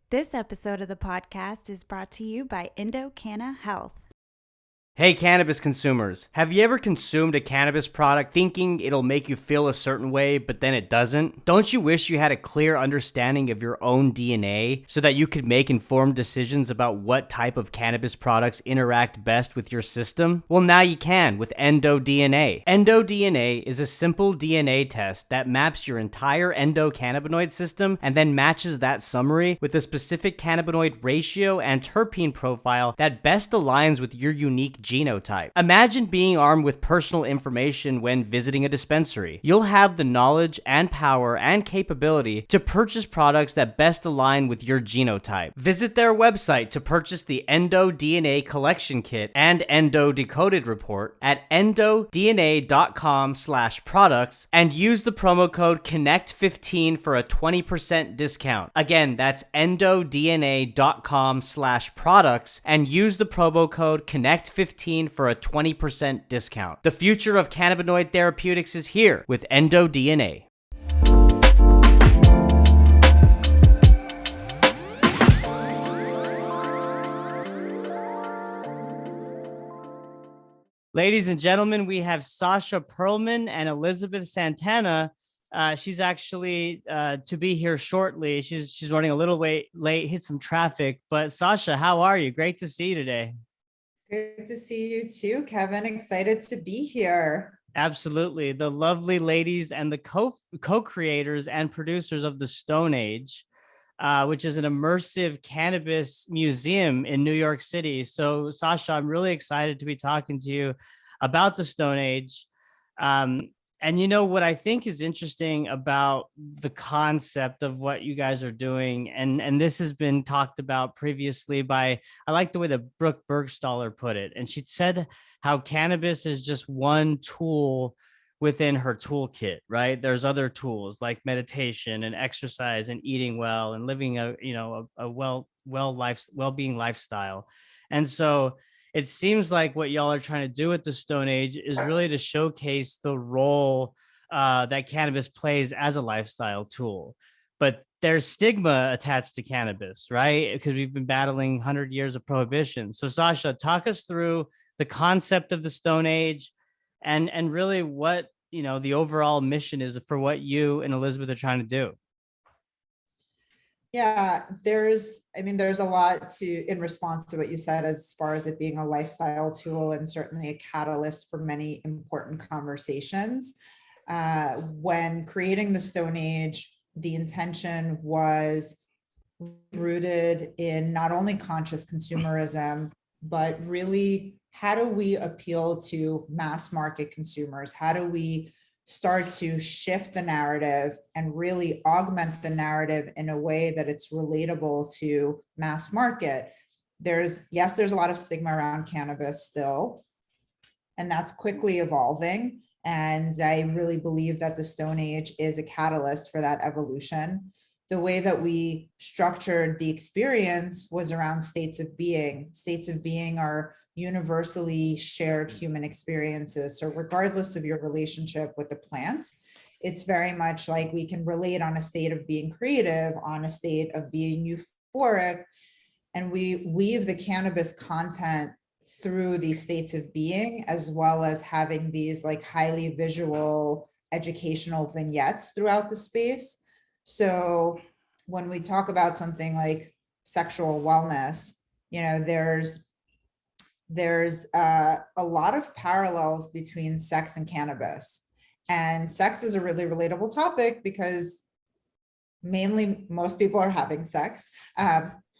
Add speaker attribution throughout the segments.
Speaker 1: This episode of the podcast is brought to you by Canna Health.
Speaker 2: Hey cannabis consumers, have you ever consumed a cannabis product thinking it'll make you feel a certain way, but then it doesn't? Don't you wish you had a clear understanding of your own DNA so that you could make informed decisions about what type of cannabis products interact best with your system? Well, now you can with EndoDNA. EndoDNA is a simple DNA test that maps your entire endocannabinoid system and then matches that summary with a specific cannabinoid ratio and terpene profile that best aligns with your unique genotype. Imagine being armed with personal information when visiting a dispensary. You'll have the knowledge and power and capability to purchase products that best align with your genotype. Visit their website to purchase the EndoDNA Collection Kit and Endo Decoded Report at endodna.com/products and use the promo code CONNECT15 for a 20% discount. Again, that's endodna.com/products and use the promo code CONNECT15 for a 20% discount. The future of cannabinoid therapeutics is here with EndoDNA. Ladies and gentlemen, we have Sasha Perelman and Elizabeth Santana. She's actually to be here shortly. She's running a little late, hit some traffic. But Sasha, how are you? Great to see you today.
Speaker 3: Good to see you too, Kevin. Excited to be here.
Speaker 2: Absolutely. The lovely ladies and the co-creators and producers of the Stone Age, which is an immersive cannabis museum in New York City. So, Sasha, I'm really excited to be talking to you about the Stone Age. And you know what I think is interesting about the concept of what you guys are doing, and this has been talked about previously by, I like the way that Brooke Bergstaller put it, and she said how cannabis is just one tool within her toolkit, right? There's other tools like meditation and exercise and eating well and living a well-being lifestyle, and so it seems like what y'all are trying to do with the Stone Age is really to showcase the role that cannabis plays as a lifestyle tool. But there's stigma attached to cannabis, right? Because we've been battling 100 years of prohibition. So Sasha, talk us through the concept of the Stone Age and really what, the overall mission is for what you and Elizabeth are trying to do.
Speaker 3: Yeah, there's a lot in response to what you said, as far as it being a lifestyle tool and certainly a catalyst for many important conversations. When creating the Stone Age, the intention was rooted in not only conscious consumerism, but really how do we appeal to mass market consumers? How do we start to shift the narrative and really augment the narrative in a way that it's relatable to mass market? There's a lot of stigma around cannabis still, and that's quickly evolving. And I really believe that the Stone Age is a catalyst for that evolution. The way that we structured the experience was around states of being. States of being are universally shared human experiences. So regardless of your relationship with the plant, it's very much like we can relate on a state of being creative, on a state of being euphoric, and we weave the cannabis content through these states of being, as well as having these like highly visual educational vignettes throughout the space. So when we talk about something like sexual wellness, there's a lot of parallels between sex and cannabis. And sex is a really relatable topic because mainly most people are having sex,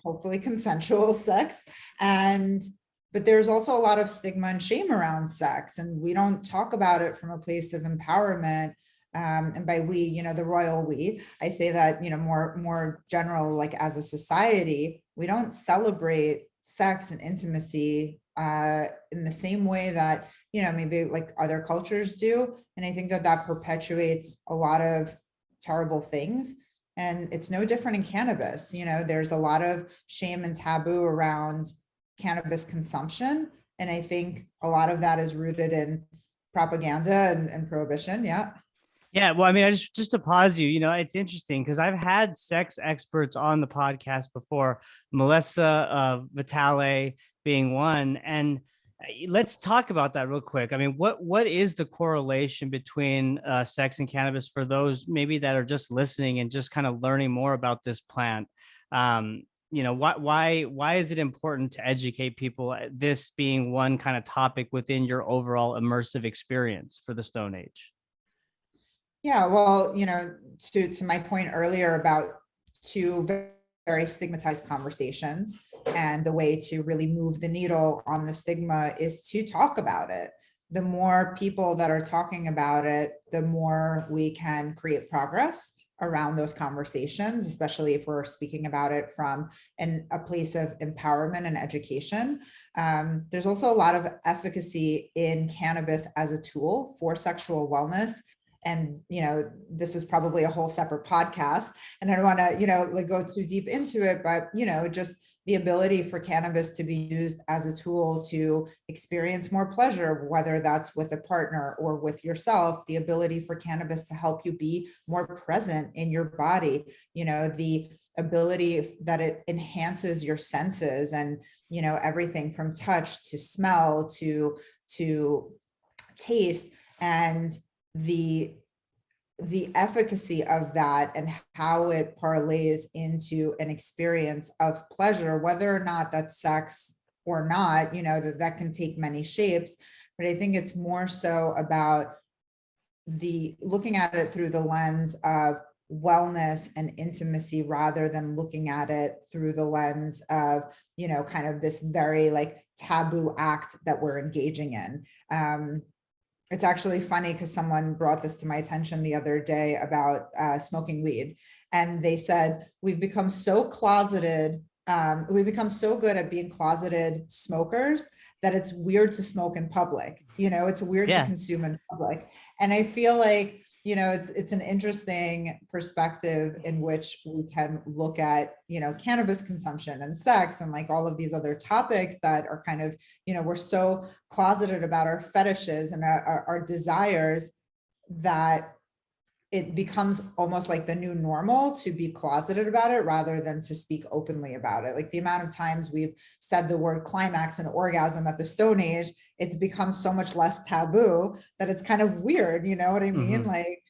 Speaker 3: hopefully consensual sex. But there's also a lot of stigma and shame around sex, and we don't talk about it from a place of empowerment. And by we, the royal we, I say that, more general, like as a society, we don't celebrate sex and intimacy in the same way that, maybe like other cultures do. And I think that perpetuates a lot of terrible things. And it's no different in cannabis. There's a lot of shame and taboo around cannabis consumption. And I think a lot of that is rooted in propaganda and prohibition. Yeah.
Speaker 2: Yeah, well, I mean, I just to pause you, it's interesting because I've had sex experts on the podcast before, Melissa Vitale being one, and let's talk about that real quick. I mean, what is the correlation between sex and cannabis for those maybe that are just listening and just kind of learning more about this plant? Um, why is it important to educate people? This being one kind of topic within your overall immersive experience for the Stone Age.
Speaker 3: Yeah, well, to my point earlier about two very stigmatized conversations, and the way to really move the needle on the stigma is to talk about it. The more people that are talking about it, the more we can create progress around those conversations, especially if we're speaking about it from a place of empowerment and education. There's also a lot of efficacy in cannabis as a tool for sexual wellness. And this is probably a whole separate podcast, and I don't want to like go too deep into it, but just the ability for cannabis to be used as a tool to experience more pleasure, whether that's with a partner or with yourself, the ability for cannabis to help you be more present in your body, the ability that it enhances your senses, and everything from touch to smell to taste, and the efficacy of that, and how it parlays into an experience of pleasure, whether or not that's sex or not, that can take many shapes. But I think it's more so about looking at it through the lens of wellness and intimacy, rather than looking at it through the lens of kind of this very like taboo act that we're engaging in. It's actually funny because someone brought this to my attention the other day about smoking weed. And they said, we've become so closeted. We've become so good at being closeted smokers that it's weird to smoke in public. It's weird to consume in public. And I feel like, it's an interesting perspective in which we can look at, cannabis consumption and sex and like all of these other topics that are kind of, we're so closeted about our fetishes and our desires, that it becomes almost like the new normal to be closeted about it rather than to speak openly about it. Like the amount of times we've said the word climax and orgasm at the Stone Age, it's become so much less taboo that it's kind of weird. You know what I mean?
Speaker 2: Mm-hmm.
Speaker 3: Like,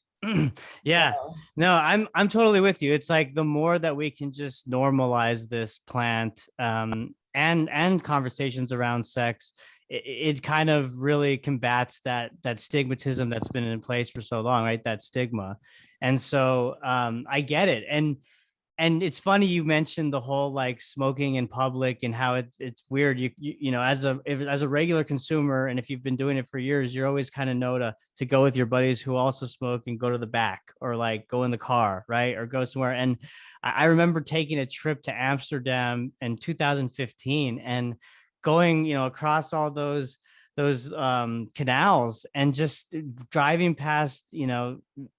Speaker 2: Yeah,
Speaker 3: so.
Speaker 2: no, I'm totally with you. It's like the more that we can just normalize this plant, and conversations around sex, it kind of really combats that stigmatism that's been in place for so long, right? That stigma. And so I get it. And it's funny you mentioned the whole like smoking in public and how it's weird. As a regular consumer, and if you've been doing it for years, you're always kind of know to go with your buddies who also smoke and go to the back, or like go in the car, right, or go somewhere. And I remember taking a trip to Amsterdam in 2015 and going across all those canals and just driving past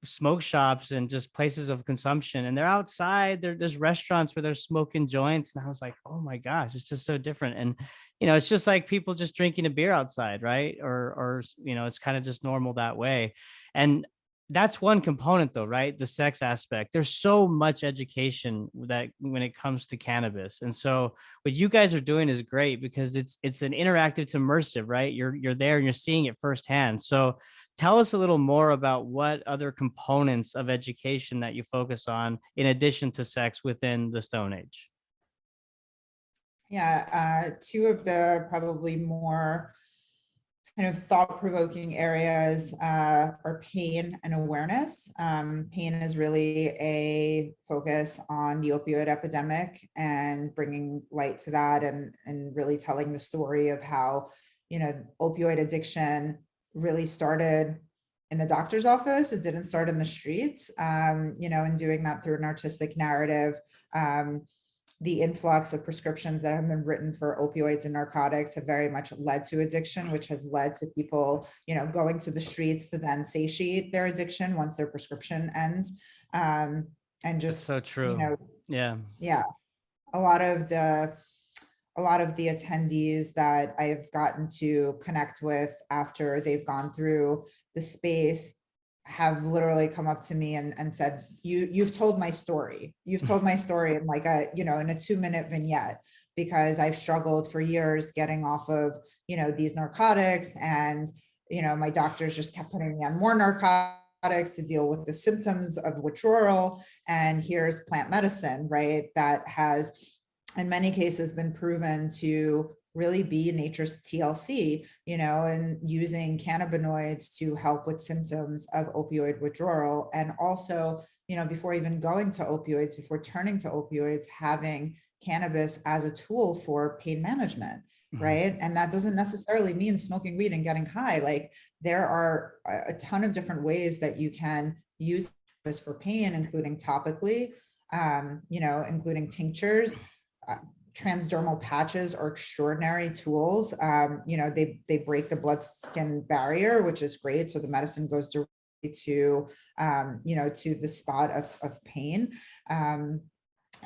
Speaker 2: smoke shops and just places of consumption, and they're outside, there's restaurants where they're smoking joints, and I was like, oh my gosh, it's just so different. And it's just like people just drinking a beer outside, right? Or it's kind of just normal that way. And that's one component though, right? The sex aspect. There's so much education that when it comes to cannabis. And so what you guys are doing is great because it's an interactive, it's immersive, right? You're there and you're seeing it firsthand. So tell us a little more about what other components of education that you focus on in addition to sex within the Stone Age.
Speaker 3: Yeah, two of the probably more kind of thought-provoking areas are pain and awareness. Pain is really a focus on the opioid epidemic and bringing light to that, and really telling the story of how opioid addiction really started in the doctor's office. It didn't start in the streets, and doing that through an artistic narrative. The influx of prescriptions that have been written for opioids and narcotics have very much led to addiction, which has led to people, going to the streets to then satiate their addiction once their prescription ends. And just,
Speaker 2: That's so true. Yeah.
Speaker 3: Yeah, a lot of the attendees that I've gotten to connect with after they've gone through the space have literally come up to me and said, you've told my story. You've told my story in like a, in a 2-minute vignette, because I've struggled for years getting off of, these narcotics, and, my doctors just kept putting me on more narcotics to deal with the symptoms of withdrawal. And here's plant medicine, right? That has in many cases been proven to really be nature's TLC, and using cannabinoids to help with symptoms of opioid withdrawal. And also, before even going to opioids, before turning to opioids, having cannabis as a tool for pain management, right? And that doesn't necessarily mean smoking weed and getting high. Like, there are a ton of different ways that you can use this for pain, including topically, including tinctures. Transdermal patches are extraordinary tools. They break the blood-skin barrier, which is great. So the medicine goes directly to, to the spot of pain.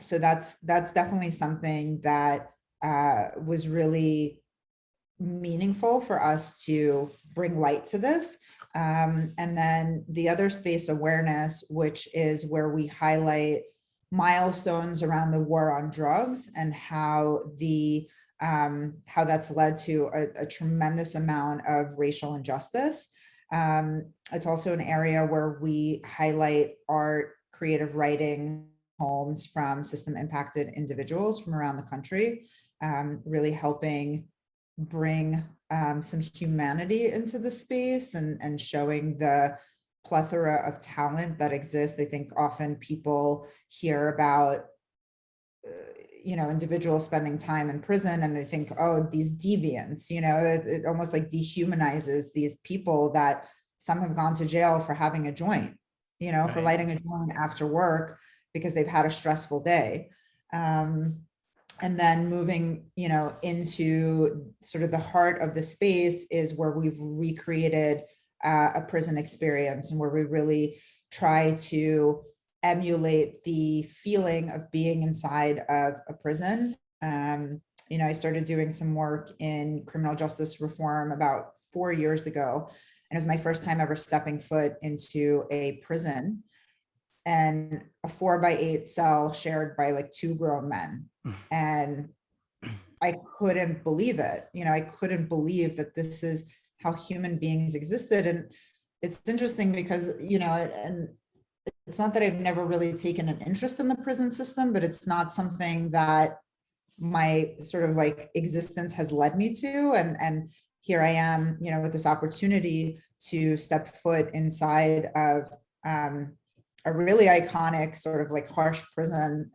Speaker 3: So that's definitely something that was really meaningful for us to bring light to this. And then the other space, awareness, which is where we highlight milestones around the war on drugs and how that's led to a tremendous amount of racial injustice. It's also an area where we highlight art, creative writing, poems from system impacted individuals from around the country, really helping bring some humanity into the space, and showing the plethora of talent that exists. I think often people hear about individuals spending time in prison, and they think, oh, these deviants, it almost like dehumanizes these people, that some have gone to jail for having a joint, for lighting a joint after work because they've had a stressful day. And then moving, into sort of the heart of the space is where we've recreated a prison experience, and where we really try to emulate the feeling of being inside of a prison. I started doing some work in criminal justice reform about 4 years ago, and it was my first time ever stepping foot into a prison, and a 4x8 cell shared by like 2 grown men. And I couldn't believe it. I couldn't believe that this is how human beings existed. And it's interesting because, and it's not that I've never really taken an interest in the prison system, but it's not something that my sort of like existence has led me to. And here I am, with this opportunity to step foot inside of a really iconic sort of like harsh prison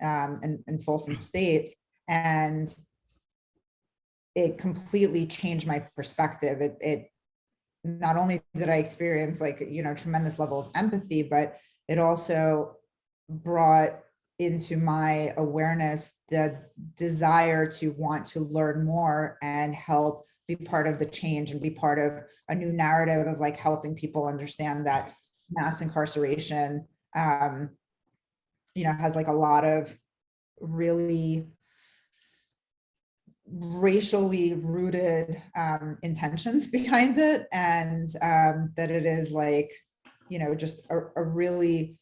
Speaker 3: in Folsom State. And it completely changed my perspective. It not only did I experience like, tremendous level of empathy, but it also brought into my awareness the desire to want to learn more and help be part of the change and be part of a new narrative of like helping people understand that mass incarceration, has like a lot of really racially rooted intentions behind it, and that it is like, just a really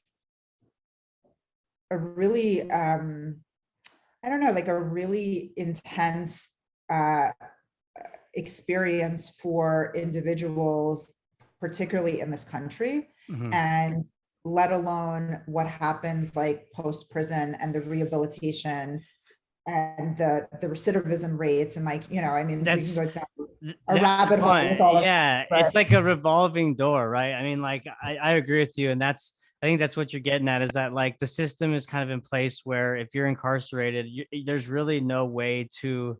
Speaker 3: I don't know, like a really intense experience for individuals, particularly in this country. And let alone what happens like post prison and the rehabilitation and the recidivism rates, and like, I mean, we can go down a rabbit hole with all of
Speaker 2: that, it's like a revolving door, right? I mean, like, I agree with you, and I think that's what you're getting at, is that like the system is kind of in place where if you're incarcerated, there's really no way to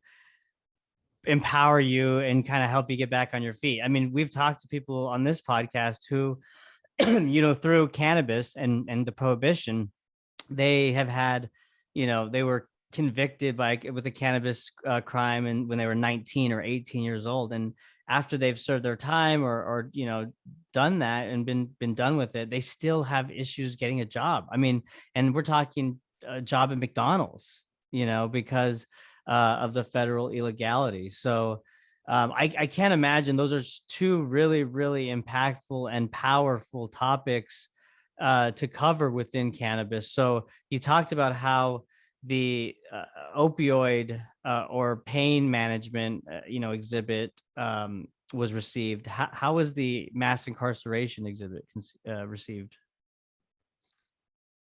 Speaker 2: empower you and kind of help you get back on your feet. I mean, we've talked to people on this podcast who through cannabis and the prohibition, they have had, they were convicted with a cannabis crime, and when they were 19 or 18 years old, and after they've served their time or done that and been done with it, they still have issues getting a job. I mean, and we're talking a job at McDonald's, because of the federal illegality. So I can't imagine. Those are two really, really impactful and powerful topics to cover within cannabis. So you talked about how the opioid or pain management, exhibit was received. How was the mass incarceration exhibit received?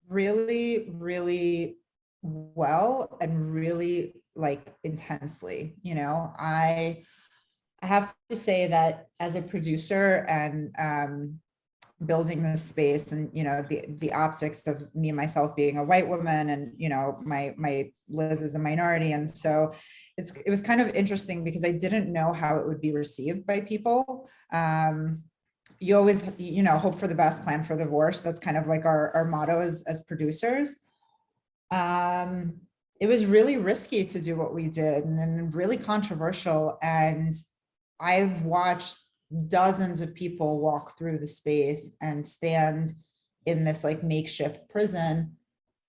Speaker 3: Really, really well, and really like intensely. I have to say that as a producer and building this space, and the optics of me and myself being a white woman, and my Liz is a minority, and so it was kind of interesting because I didn't know how it would be received by people. You always hope for the best, plan for the worst. That's kind of like our motto as producers. um it was really risky to do what we did, and really controversial, and I've watched dozens of people walk through the space and stand in this like makeshift prison,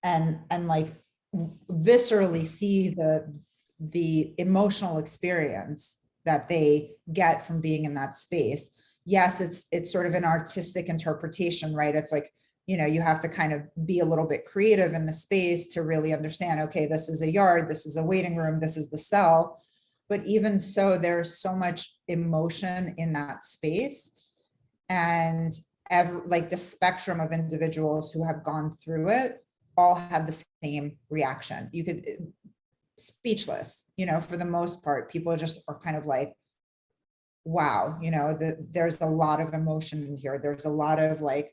Speaker 3: and like viscerally see the emotional experience that they get from being in that space. Yes, it's sort of an artistic interpretation, right? It's like, you have to kind of be a little bit creative in the space to really understand, okay, this is a yard, this is a waiting room, this is the cell. But even so, there's so much emotion in that space. And like the spectrum of individuals who have gone through it all have the same reaction. You could speechless, for the most part. People just are kind of like, wow, there's a lot of emotion in here. There's a lot of like,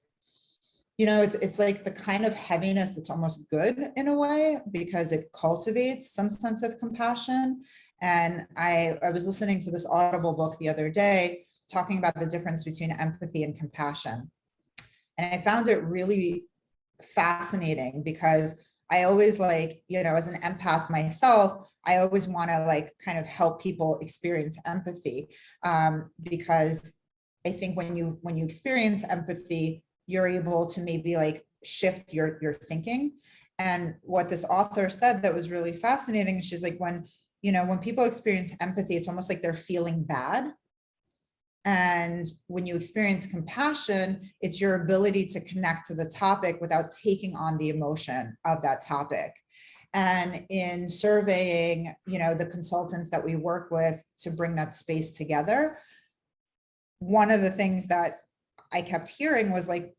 Speaker 3: it's like the kind of heaviness that's almost good in a way, because it cultivates some sense of compassion. And I was listening to this Audible book the other day talking about the difference between empathy and compassion. And I found it really fascinating because I always like, as an empath myself, I always want to like kind of help people experience empathy, because I think when you experience empathy, you're able to maybe like shift your thinking. And what this author said that was really fascinating, she's like, when people experience empathy, it's almost like they're feeling bad. And when you experience compassion, it's your ability to connect to the topic without taking on the emotion of that topic. And in surveying, the consultants that we work with to bring that space together, one of the things that I kept hearing was like,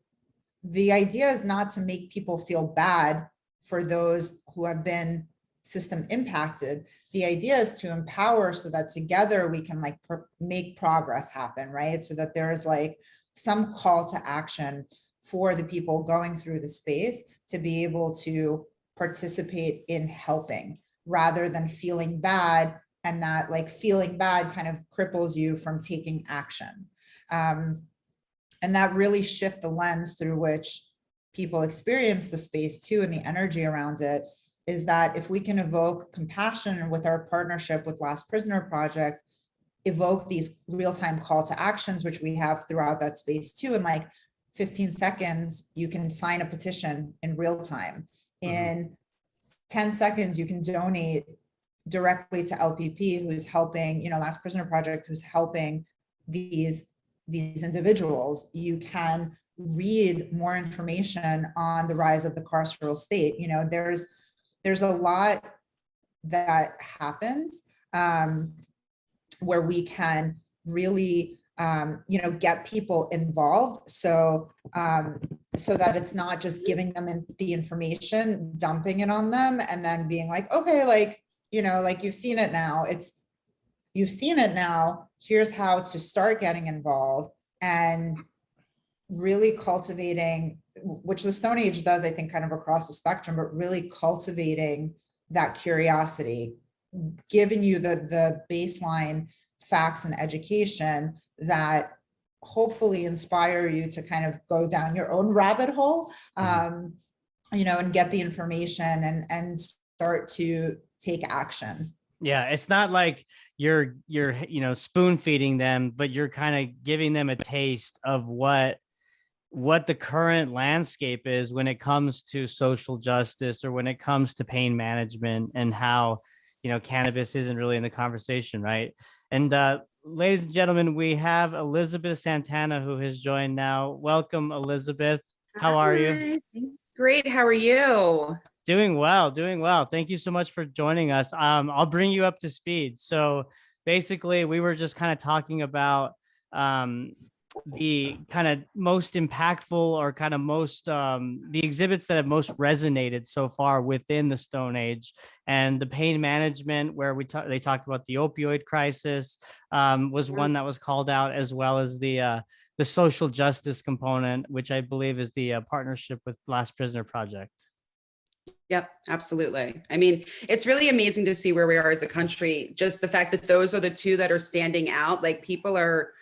Speaker 3: the idea is not to make people feel bad for those who have been system impacted. The idea is to empower so that together we can like make progress happen, right? So that there is like some call to action for the people going through the space to be able to participate in helping, rather than feeling bad, and that like feeling bad kind of cripples you from taking action. And that really shift the lens through which people experience the space too, and the energy around it, is that if we can evoke compassion with our partnership with Last Prisoner Project, evoke these real-time call to actions, which we have throughout that space too. In like 15 seconds, you can sign a petition in real time. In 10 seconds, you can donate directly to LPP, who's helping, Last Prisoner Project, who's helping these individuals. You can read more information on the rise of the carceral state. There's a lot that happens, where we can really get people involved, so that it's not just giving them the information, dumping it on them, and then being like, okay, like like you've seen it now. You've seen it now, here's how to start getting involved. And really cultivating, which the Stone Age does, I think, kind of across the spectrum, but really cultivating that curiosity, giving you the baseline facts and education that hopefully inspire you to kind of go down your own rabbit hole, and get the information and start to take action.
Speaker 2: Yeah, it's not like you're spoon feeding them, but you're kind of giving them a taste of what the current landscape is when it comes to social justice, or when it comes to pain management, and how cannabis isn't really in the conversation, right? And ladies and gentlemen, we have Elizabeth Santana who has joined now. Welcome, Elizabeth. How are you?
Speaker 4: Hi. Great. How are you?
Speaker 2: Doing well, doing well. Thank you so much for joining us. I'll bring you up to speed. So basically, we were just kind of talking about um, the kind of most impactful or kind of most the exhibits that have most resonated so far within the Stone Age, and the pain management, where they talked about the opioid crisis, was one that was called out, as well as the social justice component, which I believe is the partnership with Last Prisoner Project.
Speaker 4: Yep, absolutely. I mean, it's really amazing to see where we are as a country. Just the fact that those are the two that are standing out. Like, people are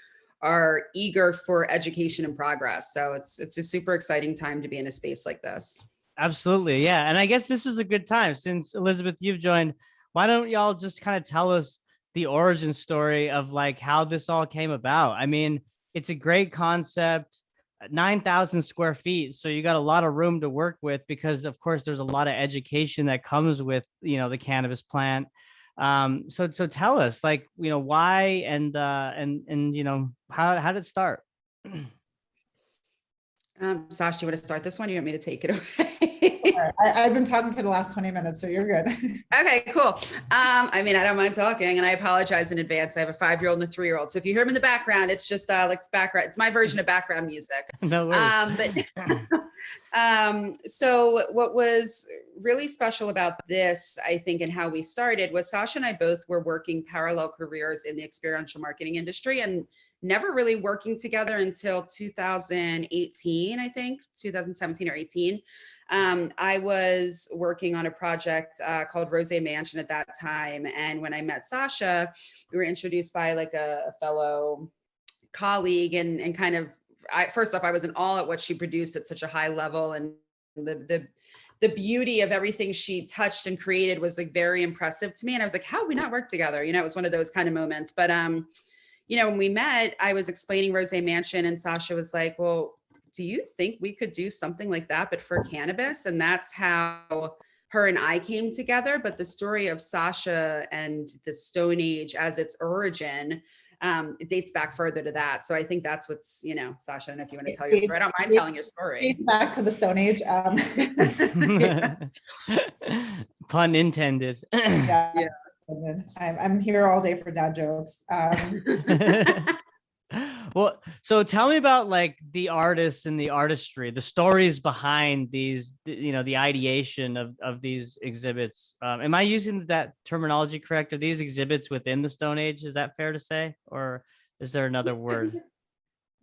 Speaker 4: eager for education and progress. So it's a super exciting time to be in a space like this.
Speaker 2: Absolutely. Yeah. And I guess this is a good time, since Elizabeth, you've joined. Why don't y'all just kind of tell us the origin story of like how this all came about? I mean, it's a great concept, 9,000 square feet. So you got a lot of room to work with, because of course there's a lot of education that comes with, the cannabis plant. So tell us, like, why, and how did it start?
Speaker 4: Sasha, you want to start this one? You want me to take it away?
Speaker 3: I've been talking for the last 20 minutes, so you're good.
Speaker 4: Okay, cool. I mean, I don't mind talking, and I apologize in advance. I have a 5-year-old and a 3-year-old. So if you hear them in the background, it's just like background. It's my version of background music.
Speaker 2: No worries.
Speaker 4: So what was really special about this, I think, and how we started, was Sasha and I both were working parallel careers in the experiential marketing industry, and never really working together until 2018, I think, 2017 or 18. I was working on a project called Rose Mansion at that time. And when I met Sasha, we were introduced by like a fellow colleague, and kind of, first off, I was in awe at what she produced at such a high level. And the beauty of everything she touched and created was like very impressive to me. And I was like, how did we not work together? It was one of those kind of moments. But when we met, I was explaining Rose Mansion, and Sasha was like, well, do you think we could do something like that, but for cannabis? And that's how her and I came together. But the story of Sasha and the Stone Age as its origin, it dates back further to that. So I think that's what's, Sasha, I don't know if you want to tell your story. I don't mind telling your story.
Speaker 3: Dates back to the Stone Age.
Speaker 2: Pun intended.
Speaker 3: Yeah. I'm here all day for dad jokes.
Speaker 2: Well, so tell me about like the artists and the artistry, the stories behind these, the ideation of these exhibits. Am I using that terminology correct? Are these exhibits within the Stone Age? Is that fair to say? Or is there another word?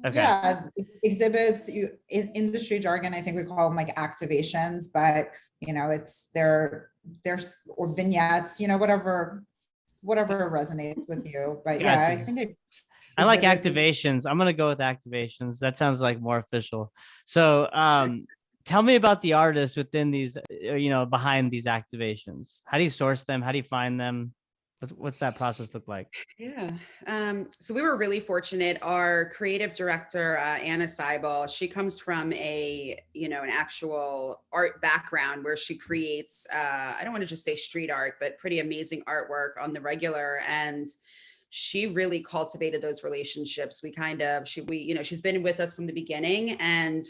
Speaker 2: Okay.
Speaker 3: Yeah, exhibits, in industry jargon, I think we call them like activations, but they're or vignettes, whatever resonates with you. But yeah, I think
Speaker 2: I like activations. I'm going to go with activations. That sounds like more official. So tell me about the artists within these, behind these activations. How do you source them? How do you find them? What's that process look like?
Speaker 4: Yeah. So we were really fortunate. Our creative director, Anna Seibel, she comes from an actual art background where she creates, I don't want to just say street art, but pretty amazing artwork on the regular. And she really cultivated those relationships. She's been with us from the beginning, and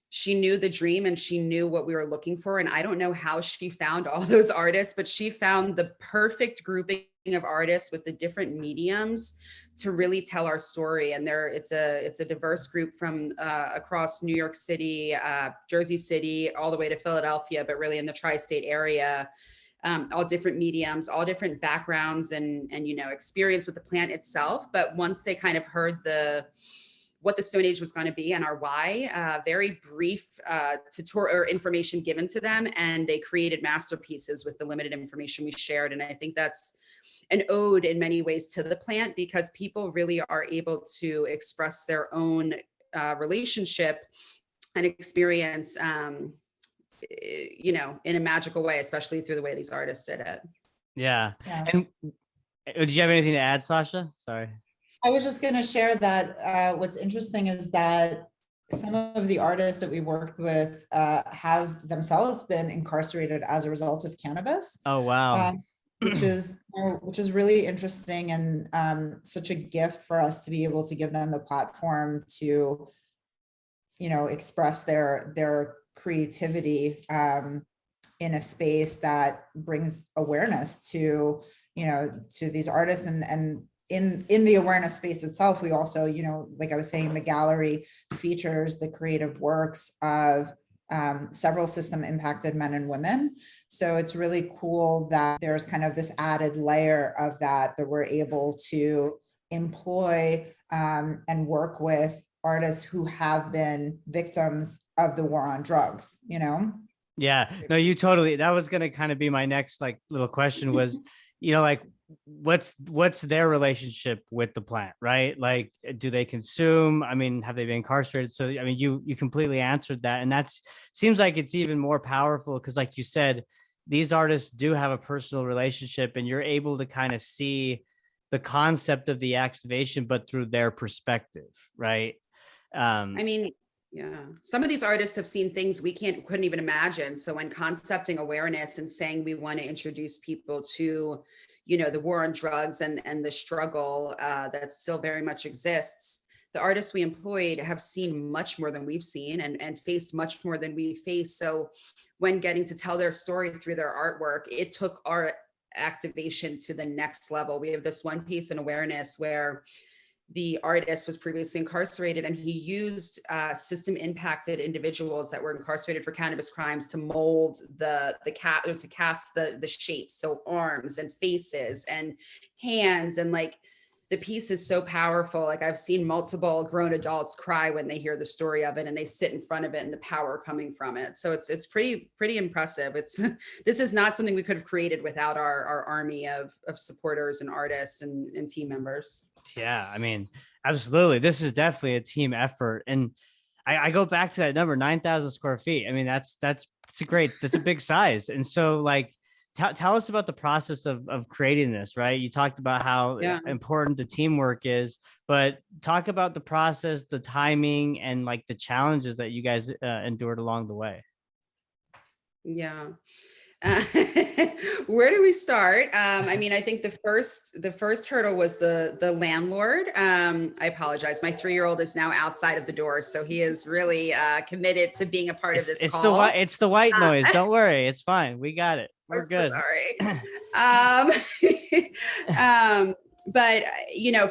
Speaker 4: she knew the dream, and she knew what we were looking for. And I don't know how she found all those artists, but she found the perfect grouping of artists with the different mediums to really tell our story. And it's a diverse group from across New York City, Jersey City, all the way to Philadelphia, but really in the tri-state area. All different mediums, all different backgrounds, and experience with the plant itself. But once they kind of heard what the Stone Age was going to be and our why, very brief tutorial or information given to them, and they created masterpieces with the limited information we shared. And I think that's an ode in many ways to the plant, because people really are able to express their own relationship and experience in a magical way, especially through the way these artists did it.
Speaker 2: Yeah. And did you have anything to add, Sasha? Sorry.
Speaker 3: I was just going to share that what's interesting is that some of the artists that we worked with have themselves been incarcerated as a result of cannabis.
Speaker 2: Oh, wow.
Speaker 3: which is really interesting, and such a gift for us to be able to give them the platform to, express their creativity in a space that brings awareness to, to these artists. And in the awareness space itself, we also, like I was saying, the gallery features the creative works of several system impacted men and women. So it's really cool that there's kind of this added layer of that we're able to employ and work with artists who have been victims of the war on drugs,
Speaker 2: Yeah, no, you totally, that was going to kind of be my next like little question was, like what's their relationship with the plant, right? Like, do they consume? I mean, have they been incarcerated? So, I mean, you completely answered that. And that's seems like it's even more powerful because like you said, these artists do have a personal relationship and you're able to kind of see the concept of the activation, but through their perspective, right?
Speaker 4: I mean, yeah, some of these artists have seen things we couldn't even imagine. So when concepting awareness and saying we want to introduce people to, the war on drugs and the struggle that still very much exists, the artists we employed have seen much more than we've seen and faced much more than we faced. So when getting to tell their story through their artwork, it took our activation to the next level. We have this one piece in awareness where the artist was previously incarcerated and he used system impacted individuals that were incarcerated for cannabis crimes to mold the cat, or to cast the shapes. So arms and faces and hands, and like the piece is so powerful. Like I've seen multiple grown adults cry when they hear the story of it and they sit in front of it and the power coming from it. So it's pretty impressive. This is not something we could have created without our army of supporters and artists and team members.
Speaker 2: Yeah, I mean, absolutely. This is definitely a team effort. And I go back to that number, 9,000 square feet. I mean, that's a big size. And so like, tell us about the process of creating this, right? You talked about how important the teamwork is, but talk about the process, the timing, and like the challenges that you guys endured along the way.
Speaker 4: Yeah. Where do we start? I mean, I think the first hurdle was the landlord. I apologize. My 3-year-old is now outside of the door, so he is really committed to being a part of this call.
Speaker 2: It's the white noise. Don't worry, it's fine. We got it. We're good.
Speaker 4: So sorry. But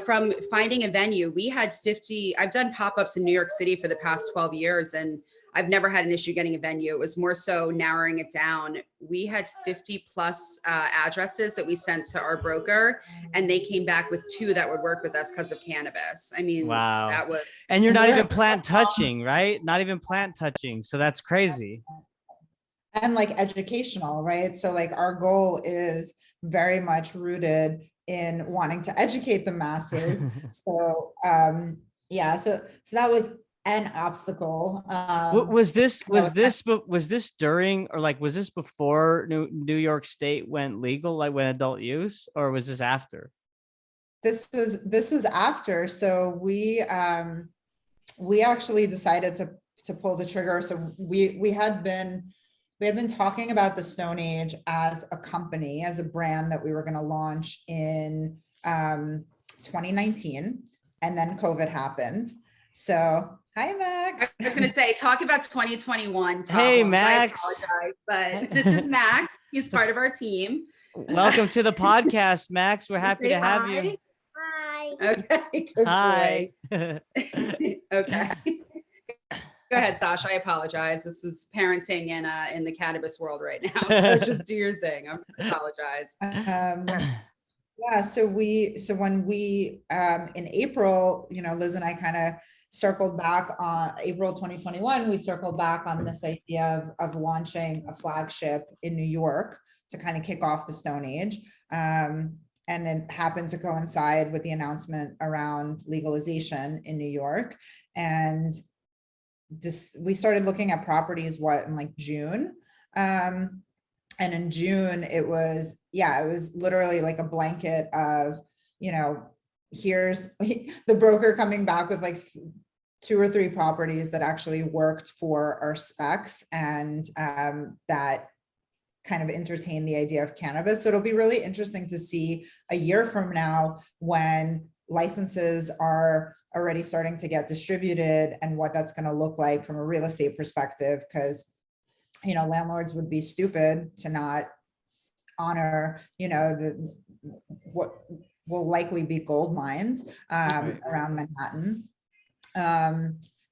Speaker 4: from finding a venue, we had 50. I've done pop-ups in New York City for the past 12 years, and I've never had an issue getting a venue. It was more so narrowing it down. We had 50 plus addresses that we sent to our broker, and they came back with 2 that would work with us because of cannabis. I mean,
Speaker 2: wow.
Speaker 4: That was.
Speaker 2: And you're not even plant touching, right? Not even plant touching. So that's crazy.
Speaker 3: And like educational, right? So like our goal is very much rooted in wanting to educate the masses. So so that was an obstacle.
Speaker 2: Was this during, or like was this before New York State went legal, like when adult use, or was this after?
Speaker 3: This was after. So we actually decided to pull the trigger. So we had been talking about the Stone Age as a company, as a brand that we were going to launch in 2019, and then COVID happened. So hi, Max.
Speaker 4: I was going to say, talk about 2021 problems.
Speaker 2: Hey, Max.
Speaker 4: I apologize, but this is Max. He's part of our team.
Speaker 2: Welcome to the podcast, Max. We're happy to have you.
Speaker 5: Hi.
Speaker 4: Okay.
Speaker 2: Hi.
Speaker 4: Okay. Go ahead, Sasha. I apologize. This is parenting in the cannabis world right now. So just do your thing. I apologize.
Speaker 3: So when we in April, Liz and I kind of circled back on April 2021, we circled back on this idea of launching a flagship in New York to kind of kick off the Stone Age. And it happened to coincide with the announcement around legalization in New York. And we started looking at properties in like June. And in June, it was literally like a blanket of, here's the broker coming back with like 2 or 3 properties that actually worked for our specs and that kind of entertain the idea of cannabis. So it'll be really interesting to see a year from now when licenses are already starting to get distributed and what that's going to look like from a real estate perspective. Because, you know, landlords would be stupid to not honor, you know, what will likely be gold mines around Manhattan.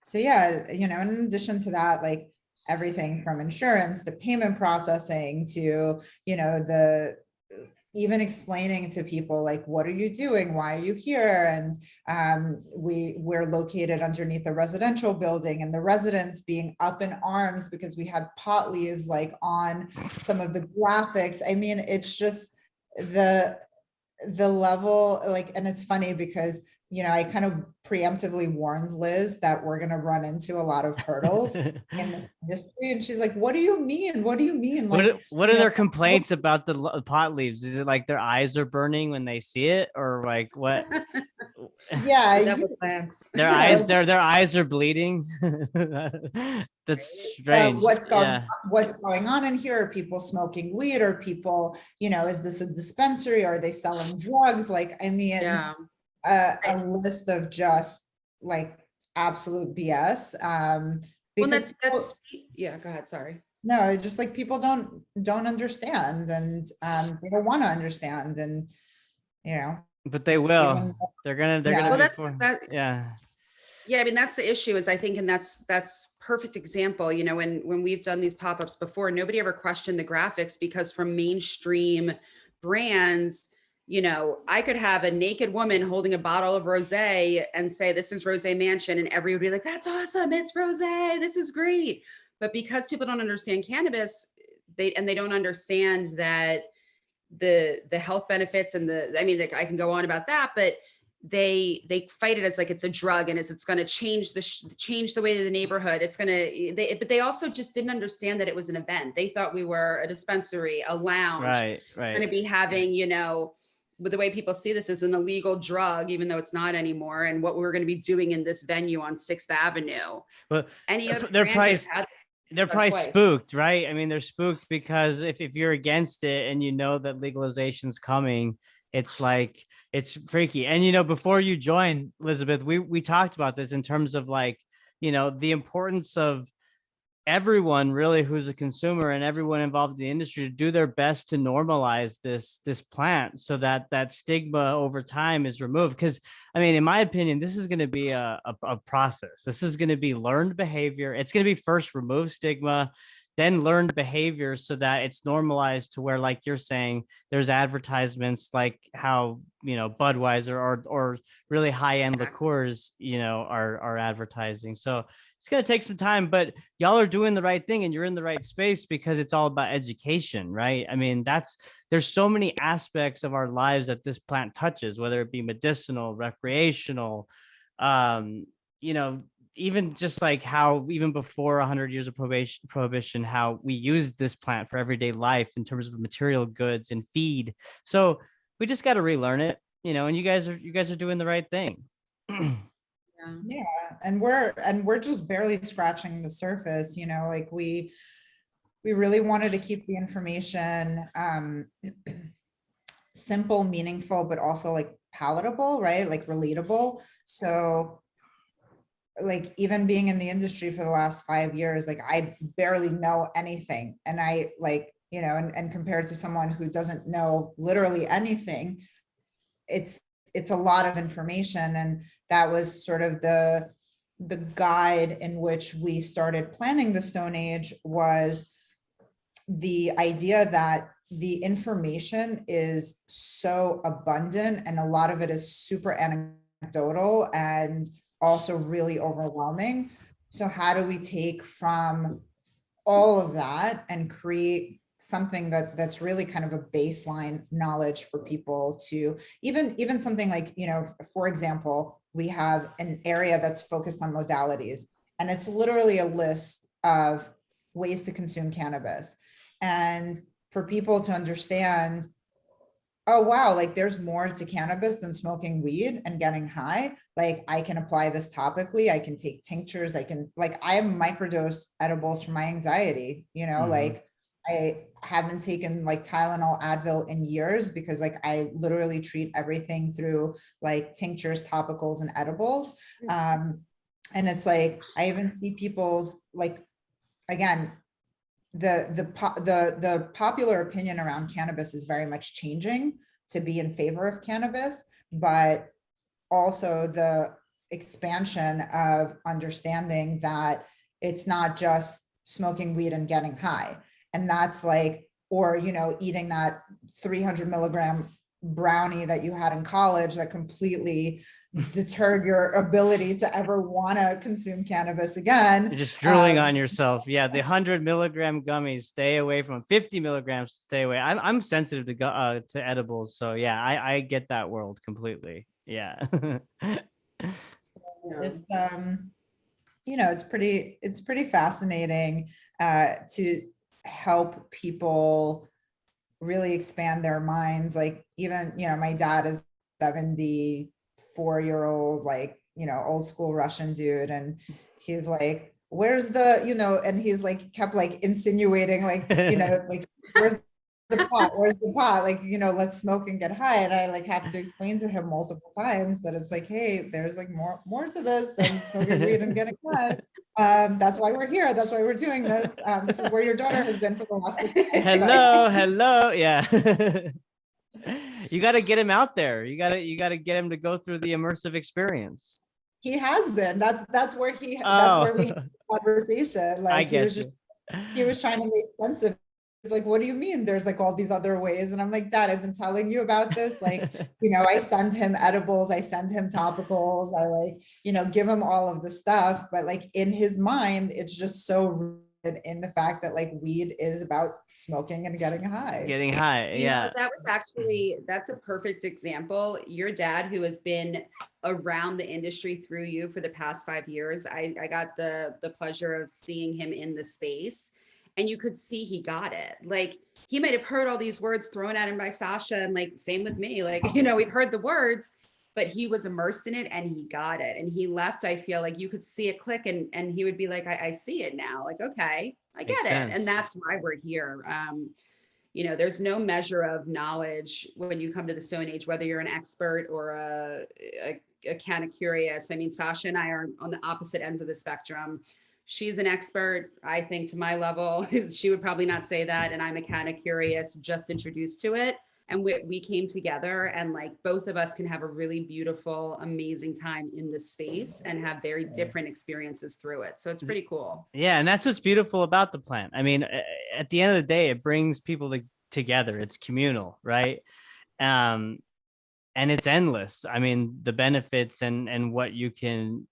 Speaker 3: So yeah, you know, in addition to that, like everything from insurance, the payment processing to, you know, the even explaining to people like, what are you doing? Why are you here? And we're located underneath a residential building, and the residents being up in arms because we had pot leaves like on some of the graphics. I mean, it's just the level, like, and it's funny because, you know, I kind of preemptively warned Liz that we're going to run into a lot of hurdles in this industry. And she's like, what do you mean? What do you mean? Like,
Speaker 2: what are their complaints about the pot leaves? Is it like their eyes are burning when they see it, or like what?
Speaker 3: Yeah,
Speaker 2: their eyes, their eyes are bleeding. That's strange.
Speaker 3: What's going on in here? Are people smoking weed? Or people, you know, is this a dispensary? Are they selling drugs? Like, I mean, a list of just like absolute BS.
Speaker 4: Well, that's yeah, go ahead. Sorry.
Speaker 3: No, it's just like people don't understand, and they don't want to understand, and you know.
Speaker 2: But they will. They're gonna.
Speaker 4: Well,
Speaker 2: yeah.
Speaker 4: Yeah, I mean, that's the issue is I think, and that's perfect example, you know, when we've done these pop-ups before, nobody ever questioned the graphics, because from mainstream brands, you know, I could have a naked woman holding a bottle of rosé and say, this is Rosé Mansion. And everybody would be like, that's awesome. It's rosé. This is great. But because people don't understand cannabis, they don't understand that the health benefits and I mean, like, I can go on about that, but they fight it as like it's a drug, and it's going to change the way of the neighborhood. It's going to, but they also just didn't understand that it was an event. They thought we were a dispensary, a lounge, going to be having, you know, with the way people see this as an illegal drug, even though it's not anymore, and what we were going to be doing in this venue on 6th Avenue.
Speaker 2: But
Speaker 4: they're
Speaker 2: probably spooked, right? I mean, they're spooked because if you're against it and you know that legalization's coming, it's like, it's freaky. And, you know, before you joined, Elizabeth, we talked about this in terms of like, you know, the importance of everyone really who's a consumer and everyone involved in the industry to do their best to normalize this plant so that stigma over time is removed. Because I mean, in my opinion, this is going to be a process. This is going to be learned behavior. It's going to be first remove stigma, then learned behavior, so that it's normalized to where, like you're saying, there's advertisements like how, you know, Budweiser or really high-end liqueurs, you know, are advertising. So it's going to take some time, but y'all are doing the right thing and you're in the right space because it's all about education, right? I mean, there's so many aspects of our lives that this plant touches, whether it be medicinal, recreational, you know, even just like how even before 100 years of prohibition, how we used this plant for everyday life in terms of material goods and feed. So we just got to relearn it, you know, and you guys are doing the right thing.
Speaker 3: Yeah, and we're just barely scratching the surface, you know, like we really wanted to keep the information simple, meaningful, but also like palatable, right? Like relatable. So like even being in the industry for the last 5 years, like I barely know anything. And I like, you know, and compared to someone who doesn't know literally anything, it's a lot of information. And that was sort of the guide in which we started planning the Stone Age, was the idea that the information is so abundant and a lot of it is super anecdotal and also really overwhelming. So how do we take from all of that and create something that's really kind of a baseline knowledge for people to even something like, you know, for example, we have an area that's focused on modalities, and it's literally a list of ways to consume cannabis. And for people to understand, oh, wow, like there's more to cannabis than smoking weed and getting high. Like I can apply this topically. I can take tinctures. I have microdose edibles for my anxiety, you know, like I haven't taken like Tylenol, Advil in years because like I literally treat everything through like tinctures, topicals, and edibles. And it's like I even see people's like, again, the popular opinion around cannabis is very much changing to be in favor of cannabis, but also the expansion of understanding that it's not just smoking weed and getting high. And that's like, or, you know, eating that 300 milligram brownie that you had in college that completely deterred your ability to ever want to consume cannabis again.
Speaker 2: You're just drooling on yourself. Yeah, the 100 milligram gummies, stay away from 50 milligrams. Stay away. I'm sensitive to edibles, so yeah, I get that world completely. Yeah.
Speaker 3: It's you know, it's pretty fascinating to help people really expand their minds. Like even, you know, my dad is 74-year-old, like, you know, old school Russian dude. And he's like, where's the, you know, and he's like, kept like insinuating, like, you know, like, where's the pot? Where's the pot? Like, you know, let's smoke and get high. And I like have to explain to him multiple times that it's like, hey, there's like more to this than smoking weed and getting high. That's why we're here. That's why we're doing this. This is where your daughter has been for the last 6 years.
Speaker 2: Hello. Yeah. You got to get him out there. You got to get him to go through the immersive experience.
Speaker 3: He has been. That's where that's where we had the conversation. Like
Speaker 2: I get
Speaker 3: he was trying to make sense of. He's like, what do you mean? There's like all these other ways. And I'm like, Dad, I've been telling you about this. Like, you know, I send him edibles, I send him topicals, I like, you know, give him all of the stuff. But like in his mind, it's just so rooted in the fact that like weed is about smoking and getting high.
Speaker 2: Getting high.
Speaker 4: You
Speaker 2: Yeah.
Speaker 4: know, that was actually, that's a perfect example. Your dad, who has been around the industry through you for the past 5 years, I got the pleasure of seeing him in the space. And you could see he got it. Like he might have heard all these words thrown at him by Sasha, and like same with me. Like, you know, we've heard the words, but he was immersed in it and he got it. And he left, I feel like you could see it click, and he would be like, I see it now. Like, okay, I get
Speaker 2: Makes
Speaker 4: it.
Speaker 2: sense.
Speaker 4: And that's why we're here. You know, there's no measure of knowledge when you come to the Stone Age, whether you're an expert or a kind of curious. I mean, Sasha and I are on the opposite ends of the spectrum. She's an expert, I think, to my level. She would probably not say that. And I'm a kind of curious, just introduced to it. And we came together, and like both of us can have a really beautiful, amazing time in this space and have very different experiences through it. So it's pretty cool.
Speaker 2: Yeah. And that's what's beautiful about the plant. I mean, at the end of the day, it brings people together. It's communal, right? And it's endless. I mean, the benefits and what you can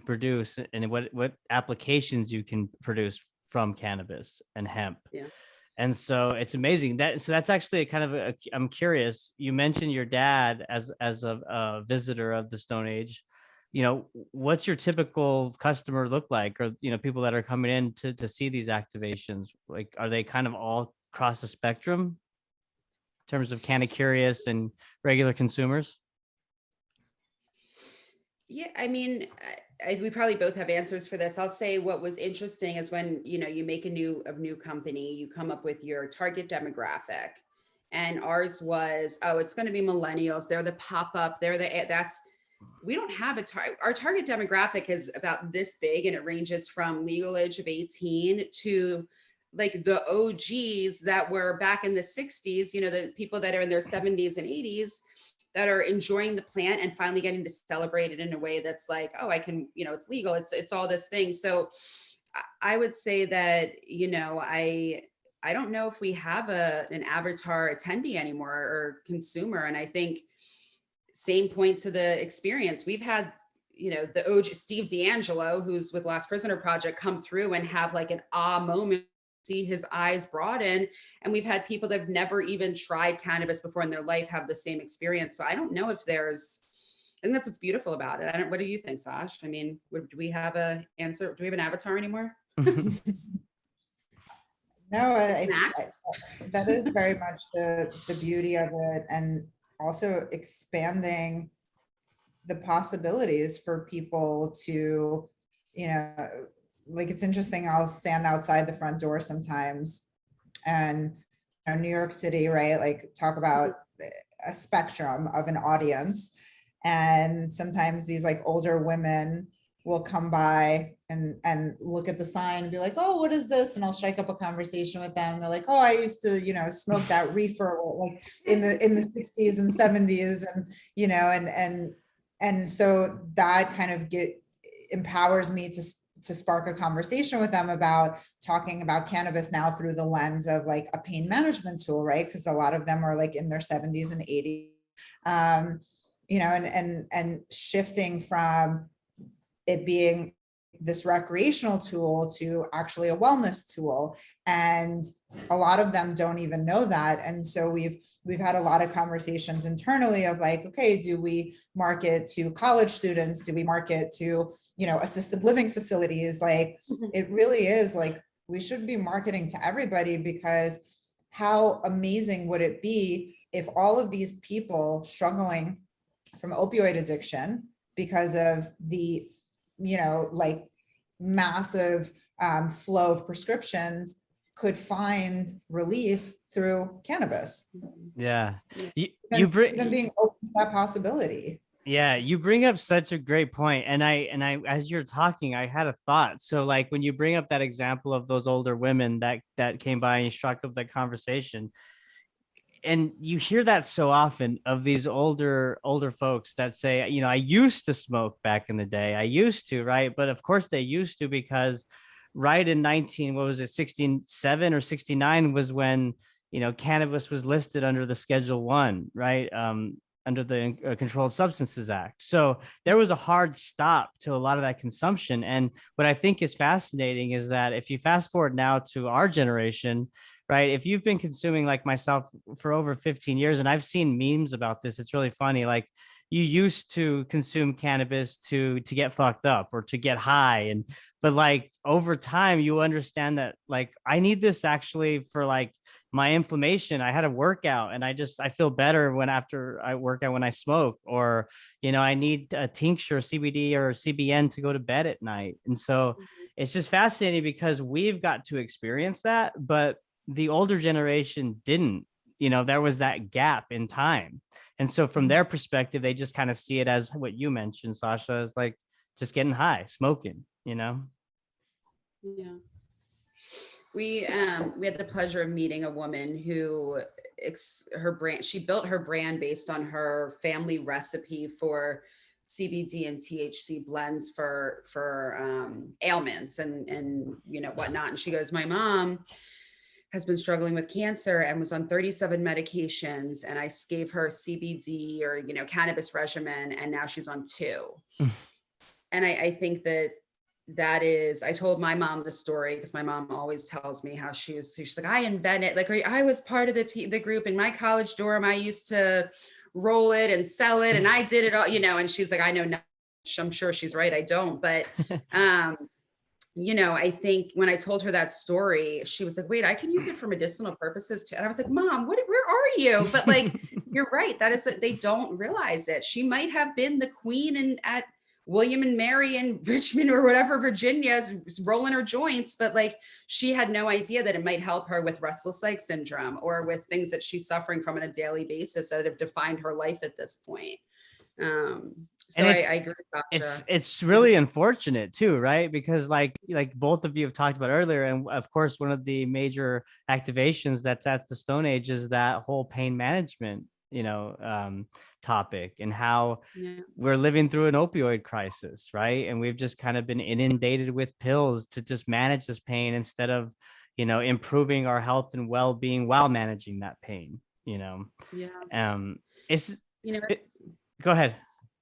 Speaker 2: produce and what applications you can produce from cannabis and hemp.
Speaker 4: Yeah.
Speaker 2: And so it's amazing that's actually a kind of I'm curious. You mentioned your dad as a visitor of the Stone Age. You know, what's your typical customer look like, or, you know, people that are coming in to see these activations? Like, are they kind of all across the spectrum in terms of kind of curious and regular consumers?
Speaker 4: Yeah, I mean, we probably both have answers for this. I'll say what was interesting is when, you know, you make a new company, you come up with your target demographic, and ours was, oh, it's going to be millennials. They're the pop-up. We don't have our target demographic is about this big, and it ranges from legal age of 18 to like the OGs that were back in the 60s, you know, the people that are in their 70s and 80s that are enjoying the plant and finally getting to celebrate it in a way that's like, oh, I can, you know, it's legal. It's all this thing. So I would say that, you know, I don't know if we have an avatar attendee anymore or consumer. And I think same point to the experience. We've had, you know, the OG Steve D'Angelo, who's with Last Prisoner Project, come through and have like an moment, see his eyes broaden. And we've had people that have never even tried cannabis before in their life have the same experience. So I don't know if I think that's what's beautiful about it. What do you think, Sash? I mean, do we have an answer? Do we have an avatar anymore?
Speaker 3: No, that is very much the beauty of it, and also expanding the possibilities for people to, you know, like it's interesting. I'll stand outside the front door sometimes And New York City, right? Like talk about a spectrum of an audience. And sometimes these like older women will come by and look at the sign and be like, oh, what is this? And I'll strike up a conversation with them. They're like, oh, I used to, smoke that reefer like in the 60s and 70s. And, and so that kind of empowers me to spark a conversation with them about talking about cannabis now through the lens of like a pain management tool, right? Because a lot of them are like in their 70s and 80s, and shifting from it being this recreational tool to actually a wellness tool. And a lot of them don't even know that. And so we've had a lot of conversations internally of like, okay, do we market to college students? Do we market to, assisted living facilities? Like, it really is like, we should be marketing to everybody, because how amazing would it be if all of these people struggling from opioid addiction because of the, like massive flow of prescriptions could find relief through cannabis.
Speaker 2: Yeah.
Speaker 3: Even being open to that possibility.
Speaker 2: Yeah, you bring up such a great point. And I as you're talking, I had a thought. So like when you bring up that example of those older women that came by and you struck up that conversation, and you hear that so often of these older folks that say, I used to smoke back in the day. I used to, right? But of course they used to, because right in 67 or 69 was when, cannabis was listed under the Schedule 1, right? Under the Controlled Substances Act. So there was a hard stop to a lot of that consumption. And what I think is fascinating is that if you fast forward now to our generation, right? If you've been consuming like myself for over 15 years, and I've seen memes about this, it's really funny. Like you used to consume cannabis to get fucked up or to get high. But like over time, you understand that like, I need this actually for like my inflammation. I had a workout and I feel better after I work out when I smoke, or, I need a tincture, CBD or CBN to go to bed at night. And so it's just fascinating because we've got to experience that, but the older generation didn't. There was that gap in time. And so from their perspective, they just kind of see it as what you mentioned, Sasha, as like just getting high, smoking,
Speaker 4: Yeah. We had the pleasure of meeting a woman who she built her brand based on her family recipe for CBD and THC blends for ailments and whatnot. And she goes, my mom has been struggling with cancer and was on 37 medications. And I gave her CBD or, cannabis regimen. And now she's on 2. And I think that is, I told my mom the story because my mom always tells me how she's like, I invented, like I was part of the group in my college dorm. I used to roll it and sell it. And I did it all, and she's like, I know now. I'm sure she's right. I don't, but, I think when I told her that story, she was like, wait, I can use it for medicinal purposes too. And I was like, Mom, where are you? But like, you're right. That is, they don't realize it. She might have been the queen at William and Mary in Richmond or whatever, Virginia, is rolling her joints. But like, she had no idea that it might help her with restless leg syndrome or with things that she's suffering from on a daily basis that have defined her life at this point. So I agree with Sasha.
Speaker 2: It's really unfortunate too, right? Because like both of you have talked about earlier, and of course, one of the major activations that's at the Stone Age is that whole pain management, topic, and how we're living through an opioid crisis, right? And we've just kind of been inundated with pills to just manage this pain instead of, improving our health and well-being while managing that pain, go ahead.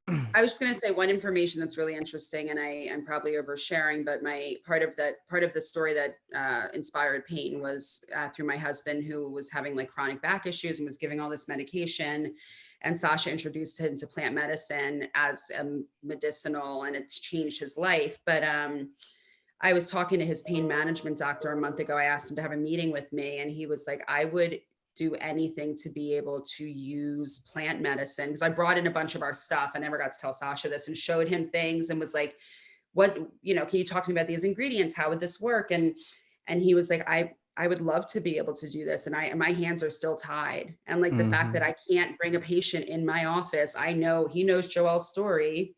Speaker 4: I was just going to say one information that's really interesting, and I'm probably oversharing, but part of the story that inspired pain was through my husband, who was having like chronic back issues and was giving all this medication. And Sasha introduced him to plant medicine as a medicinal, and it's changed his life. But I was talking to his pain management doctor a month ago. I asked him to have a meeting with me, and he was like, I would do anything to be able to use plant medicine, because I brought in a bunch of our stuff. I never got to tell Sasha this, and showed him things and was like, what, can you talk to me about these ingredients? How would this work? And he was like, I would love to be able to do this. And my hands are still tied. And like the fact that I can't bring a patient in my office, I know he knows Joelle's story.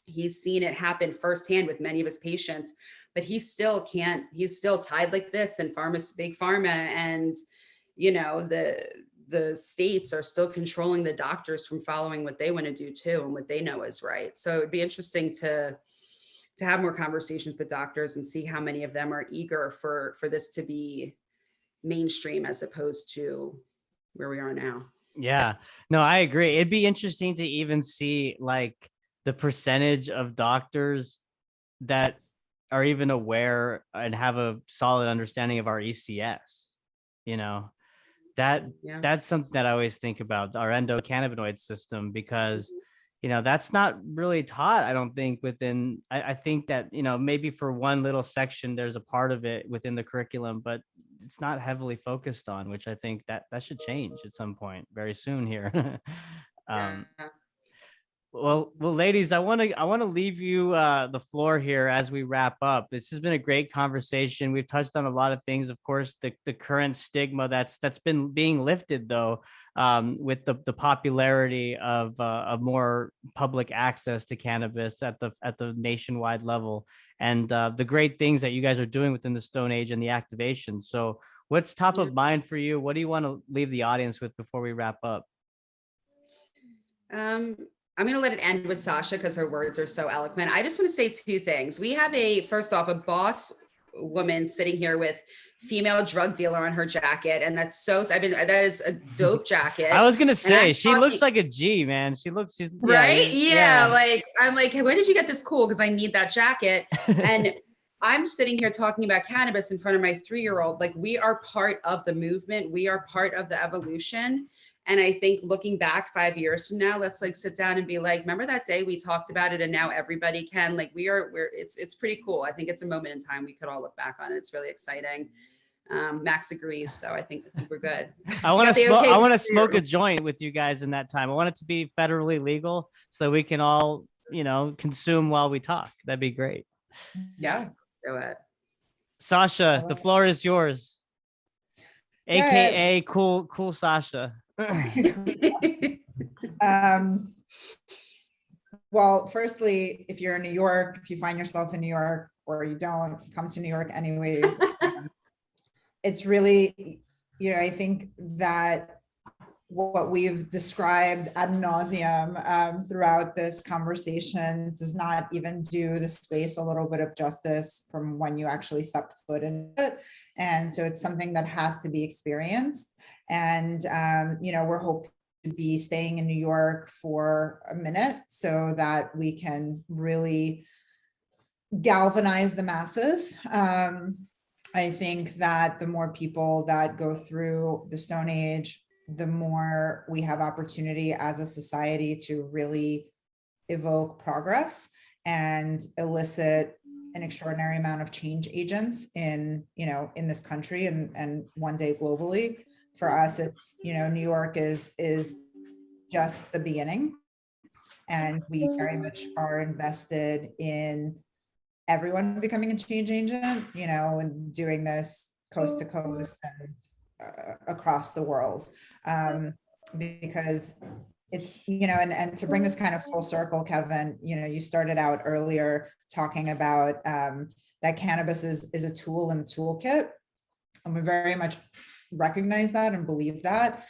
Speaker 4: He's seen it happen firsthand with many of his patients, but he still can't, he's still tied like this, and big pharma and, you know, the states are still controlling the doctors from following what they want to do too, and what they know is right. So it'd be interesting to have more conversations with doctors and see how many of them are eager for this to be mainstream as opposed to where we are now.
Speaker 2: Yeah, no, I agree. It'd be interesting to even see like the percentage of doctors that are even aware and have a solid understanding of our ECS. You know, that's something that I always think about, our endocannabinoid system, because you know, that's not really taught, I don't think, within, I think that, you know, maybe for one little section, there's a part of it within the curriculum, but it's not heavily focused on, which I think that should change at some point very soon here.
Speaker 4: Yeah.
Speaker 2: Well, ladies, I want to leave you the floor here as we wrap up. This has been a great conversation. We've touched on a lot of things. Of course, the current stigma that's been being lifted, though, with the popularity of more public access to cannabis at the nationwide level, and the great things that you guys are doing within the Stone Age and the activation. So, what's top of mind for you? What do you want to leave the audience with before we wrap up?
Speaker 4: I'm going to let it end with Sasha because her words are so eloquent. I just want to say two things. We have first off, a boss woman sitting here with female drug dealer on her jacket. And that's that is a dope jacket.
Speaker 2: I was going to say, she looks like a G, man. She's
Speaker 4: right. Yeah. Like, I'm like, hey, when did you get this cool? Because I need that jacket. And I'm sitting here talking about cannabis in front of my 3-year-old. Like, we are part of the movement. We are part of the evolution. And I think looking back 5 years from now, let's like sit down and be like, remember that day we talked about it and now everybody can. Like, it's pretty cool. I think it's a moment in time we could all look back on it. It's really exciting. Max agrees. So I think we're good.
Speaker 2: I want to smoke a joint with you guys in that time. I want it to be federally legal so that we can all, you know, consume while we talk. That'd be great.
Speaker 4: Yes, do it.
Speaker 2: Sasha, the floor is yours. AKA cool Sasha.
Speaker 3: Well, firstly, if you're in New York, if you find yourself in New York, or you don't, come to New York anyways. It's really, you know, I think that what we've described ad nauseum throughout this conversation does not even do the space a little bit of justice from when you actually step foot in it. And so it's something that has to be experienced. And, you know, we're hopeful to be staying in New York for a minute so that we can really galvanize the masses. I think that the more people that go through the Stone Age, the more we have opportunity as a society to really evoke progress and elicit an extraordinary amount of change agents in, you know, in this country and one day globally. For us, it's, you know, New York is just the beginning, and we very much are invested in everyone becoming a change agent, you know, and doing this coast to coast and across the world, because it's, you know, and to bring this kind of full circle, Kevin, you know, you started out earlier talking about that cannabis is a tool in the toolkit, and we very much recognize that and believe that.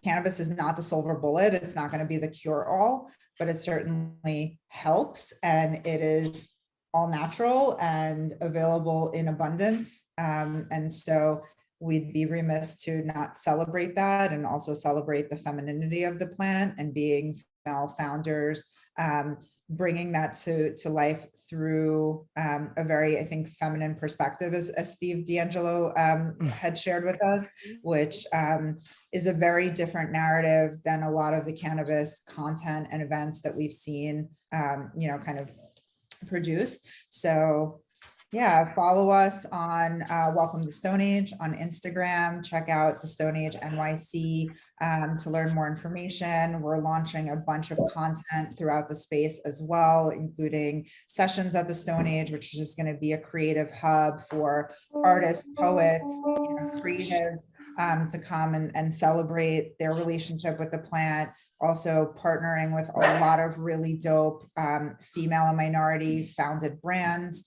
Speaker 3: Cannabis is not the silver bullet. It's not going to be the cure all, but it certainly helps, and it is all natural and available in abundance. And so we'd be remiss to not celebrate that, and also celebrate the femininity of the plant and being female founders, bringing that to life through a very, I think, feminine perspective, as Steve D'Angelo had shared with us, which is a very different narrative than a lot of the cannabis content and events that we've seen, you know, kind of produced. So Yeah, follow us on Welcome to Stone Age on Instagram. Check out the Stone Age NYC to learn more information. We're launching a bunch of content throughout the space as well, including sessions at the Stone Age, which is just going to be a creative hub for artists, poets, creative to come and celebrate their relationship with the plant. Also partnering with a lot of really dope female and minority founded brands.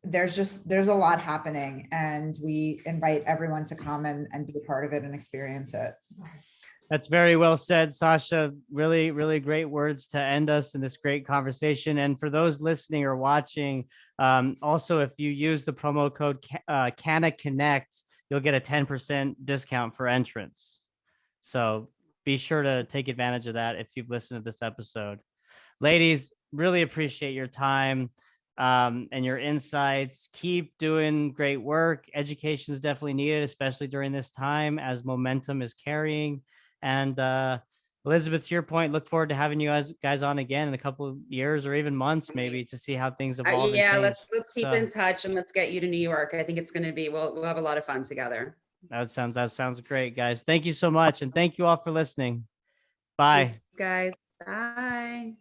Speaker 3: There's a lot happening, and we invite everyone to come and be a part of it and experience it.
Speaker 2: That's very well said, Sasha. Really, really great words to end us in this great conversation. And for those listening or watching, also, if you use the promo code Canna Connect, you'll get a 10% discount for entrance. So be sure to take advantage of that if you've listened to this episode. Ladies, really appreciate your time and your insights. Keep doing great work. Education is definitely needed, especially during this time as momentum is carrying. And Elizabeth, to your point, look forward to having you guys on again in a couple of years or even months, maybe, to see how things evolve.
Speaker 4: Yeah,
Speaker 2: and
Speaker 4: let's keep in touch, and let's get you to New York. I think it's going to be, we'll have a lot of fun together.
Speaker 2: That sounds great, guys. Thank you so much. And thank you all for listening. Bye.
Speaker 4: Thanks, guys. Bye.